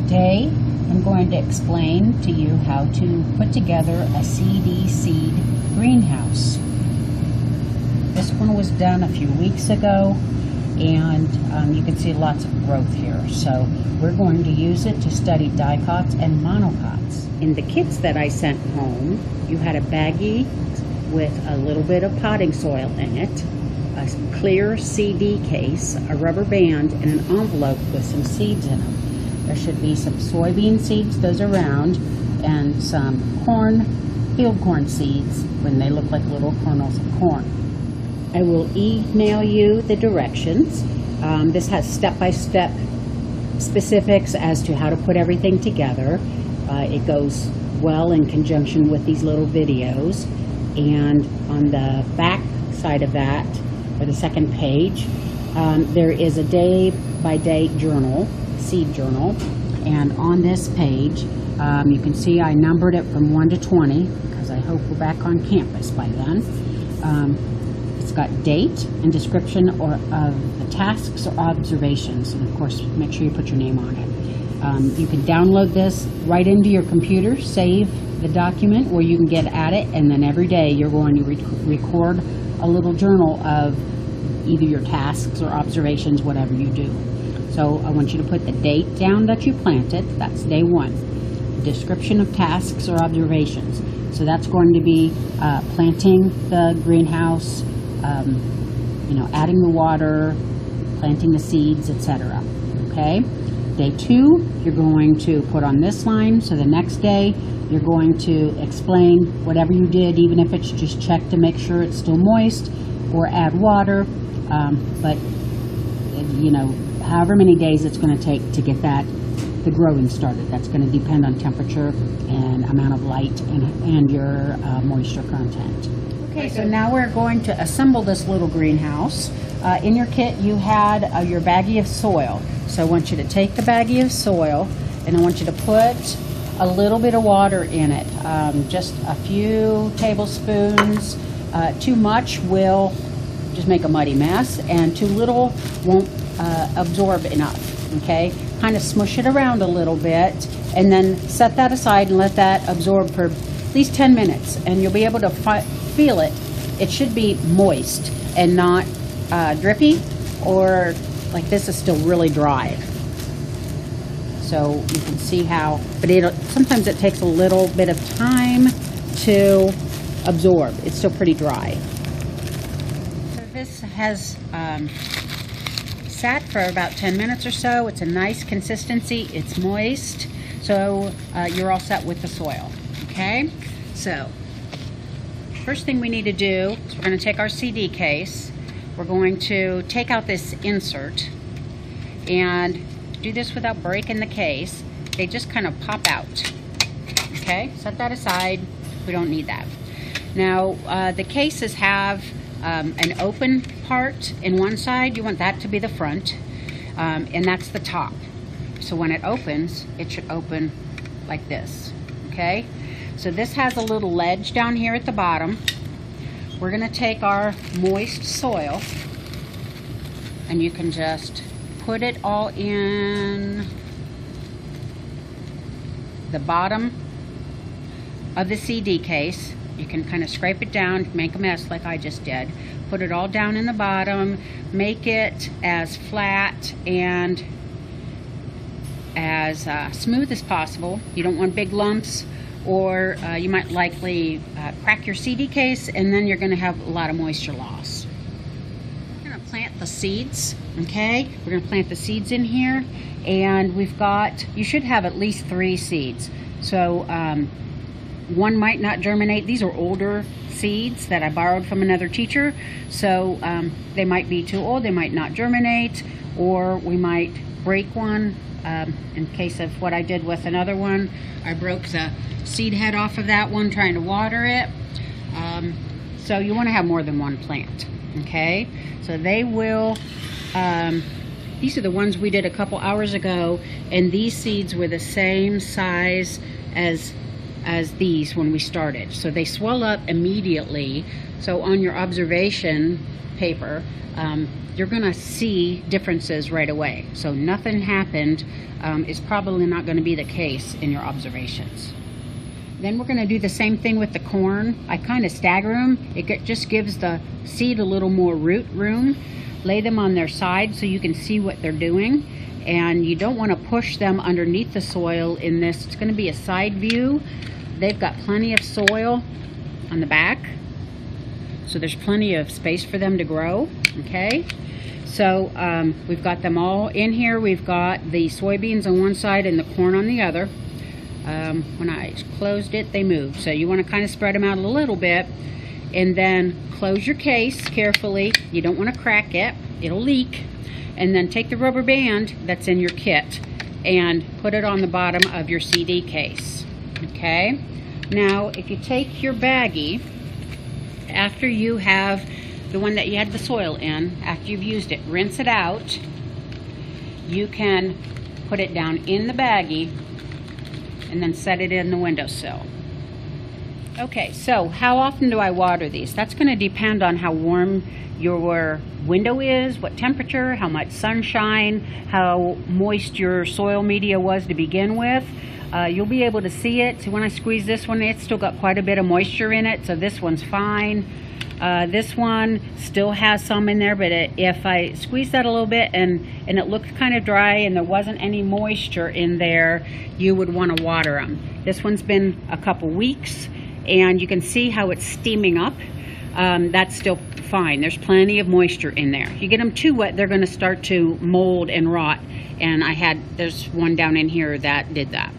Today, I'm going to explain to you how to put together a CD seed greenhouse. This one was done a few weeks ago, and you can see lots of growth here. So we're going to use it to study dicots and monocots. In the kits that I sent home, you had a baggie with a little bit of potting soil in it, a clear CD case, a rubber band, and an envelope with some seeds in them. There should be some soybean seeds, those are round, and some corn, field corn seeds when they look like little kernels of corn. I will email you the directions. This has step-by-step specifics as to how to put everything together. It goes well in conjunction with these little videos. And on the back side of that, or the second page, there is a day-by-day journal, seed journal. And on this page, you can see I numbered it from 1 to 20 because I hope we're back on campus by then. It's got date and description of the tasks or observations, and of course make sure you put your name on it. You can download this right into your computer, save the document where you can get at it, and then every day you're going to record a little journal of either your tasks or observations, whatever you do. So I want you to put the date down that you planted, that's day 1. Description of tasks or observations. So that's going to be planting the greenhouse, adding the water, planting the seeds, etc. Okay? Day 2, you're going to put on this line, so the next day you're going to explain whatever you did, even if it's just check to make sure it's still moist, or add water, but however many days it's going to take to get the growing started. That's going to depend on temperature and amount of light and your moisture content. Okay, so now we're going to assemble this little greenhouse. In your kit you had your baggie of soil. So I want you to take the baggie of soil and I want you to put a little bit of water in it, just a few tablespoons. Too much will just make a muddy mess, and too little won't absorb enough. Okay, kind of smush it around a little bit and then set that aside and let that absorb for at least 10 minutes, and you'll be able to feel it. It should be moist and not drippy, or like this is still really dry. So you can see how, but sometimes it takes a little bit of time to absorb. It's still pretty dry. So this has sat for about 10 minutes or so. It's a nice consistency. It's moist. So you're all set with the soil. Okay? So first thing we need to do is we're going to take our CD case. We're going to take out this insert and do this without breaking the case. They just kind of pop out. Okay, set that aside. We don't need that. Now the cases have an open part in one side. You want that to be the front, and that's the top. So when it opens, it should open like this. Okay, so this has a little ledge down here at the bottom. We're going to take our moist soil, and you can just put it all in the bottom of the CD case. You can kind of scrape it down, make a mess like I just did. Put it all down in the bottom, make it as flat and as smooth as possible. You don't want big lumps, or you might likely crack your CD case, and then you're going to have a lot of moisture loss. We're going to plant the seeds. Okay, we're going to plant the seeds in here, and you should have at least 3 seeds. So one might not germinate. These are older seeds that I borrowed from another teacher, so they might be too old, they might not germinate, or we might break one. In case of what I did with another one, I broke the seed head off of that one trying to water it. So you want to have more than one plant. Okay, so they will, these are the ones we did a couple hours ago, and these seeds were the same size as these when we started. So they swell up immediately. So on your observation paper, you're going to see differences right away. So nothing happened is probably not going to be the case in your observations. Then we're going to do the same thing with the corn. I kind of stagger them. It just gives the seed a little more root room. Lay them on their side so you can see what they're doing. And you don't want to push them underneath the soil in this. It's going to be a side view. They've got plenty of soil on the back, so there's plenty of space for them to grow. Okay, so we've got them all in here. We've got the soybeans on one side and the corn on the other. When I closed it, they moved. So you want to kind of spread them out a little bit, and then close your case carefully. You don't want to crack it. It'll leak. And then take the rubber band that's in your kit and put it on the bottom of your CD case. Okay? Now, if you take your baggie, after you have the one that you had the soil in, after you've used it, rinse it out. You can put it down in the baggie and then set it in the windowsill. Okay, so how often do I water these? That's going to depend on how warm your window is, what temperature, how much sunshine, how moist your soil media was to begin with. You'll be able to see it. So when I squeeze this one, it's still got quite a bit of moisture in it, so this one's fine. This one still has some in there, but if I squeeze that a little bit and it looked kind of dry and there wasn't any moisture in there, you would want to water them. This one's been a couple weeks, and you can see how it's steaming up. That's still fine. There's plenty of moisture in there. You get them too wet, they're going to start to mold and rot, and there's one down in here that did that.